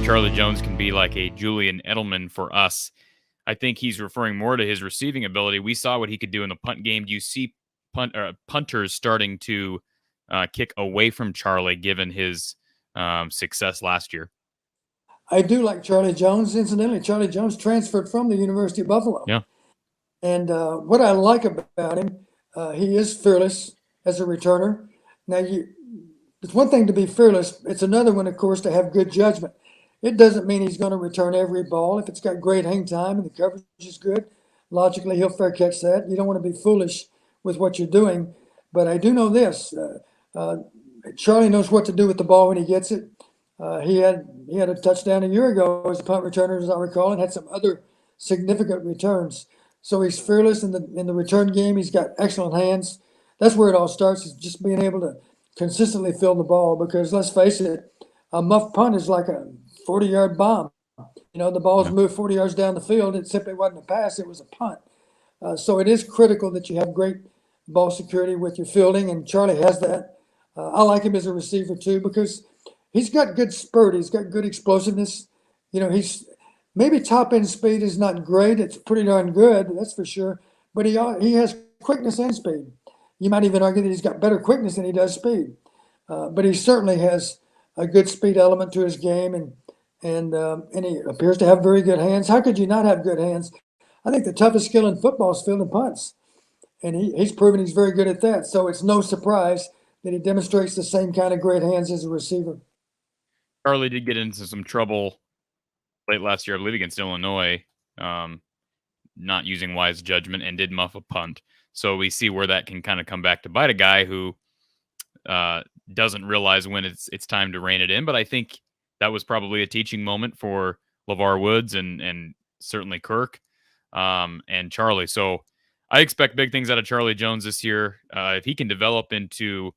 Charlie Jones can be like a Julian Edelman for us. I think he's referring more to his receiving ability. We saw what he could do in the punt game. Do you see punters starting to kick away from Charlie given his success last year? I do like Charlie Jones. Incidentally, Charlie Jones transferred from the University of Buffalo. Yeah. And what I like about him, he is fearless as a returner. Now, it's one thing to be fearless. It's another one, of course, to have good judgment. It doesn't mean he's going to return every ball. If it's got great hang time and the coverage is good, logically he'll fair catch that. You don't want to be foolish with what you're doing. But I do know this. Charlie knows what to do with the ball when he gets it. He had a touchdown a year ago as a punt returner, as I recall, and had some other significant returns. So he's fearless in the return game. He's got excellent hands. That's where it all starts, is just being able to consistently fill the ball, because let's face it, a muff punt is like a 40-yard bomb. The ball's moved 40 yards down the field. It simply wasn't a pass. It was a punt. So it is critical that you have great ball security with your fielding, and Charlie has that. I like him as a receiver too, because he's got good spurt. He's got good explosiveness. He's maybe top end speed is not great. It's pretty darn good, that's for sure. But he has quickness and speed. You might even argue that he's got better quickness than he does speed. But he certainly has a good speed element to his game, and he appears to have very good hands. How could you not have good hands? I think the toughest skill in football is fielding punts, and he's proven he's very good at that. So it's no surprise that he demonstrates the same kind of great hands as a receiver. Charlie did get into some trouble late last year, I believe, against Illinois, not using wise judgment, and did muff a punt. So we see where that can kind of come back to bite a guy who doesn't realize when it's time to rein it in. But I think that was probably a teaching moment for LeVar Woods and certainly Kirk and Charlie. So I expect big things out of Charlie Jones this year. If he can develop into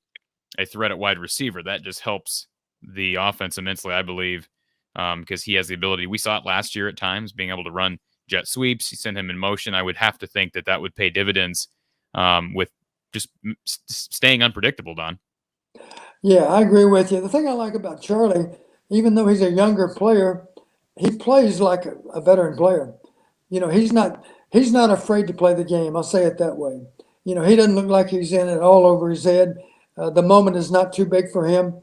a threat at wide receiver, that just helps the offense immensely, I believe, because he has the ability. We saw it last year at times, being able to run jet sweeps. You send him in motion. I would have to think that would pay dividends with just staying unpredictable, Don. Yeah, I agree with you. The thing I like about Charlie, even though he's a younger player, he plays like a veteran player. He's not afraid to play the game. I'll say it that way. He doesn't look like he's in it all over his head. The moment is not too big for him.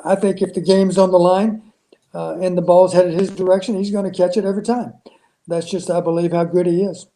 I think if the game's on the line and the ball's headed his direction, he's going to catch it every time. That's just, I believe, how good he is.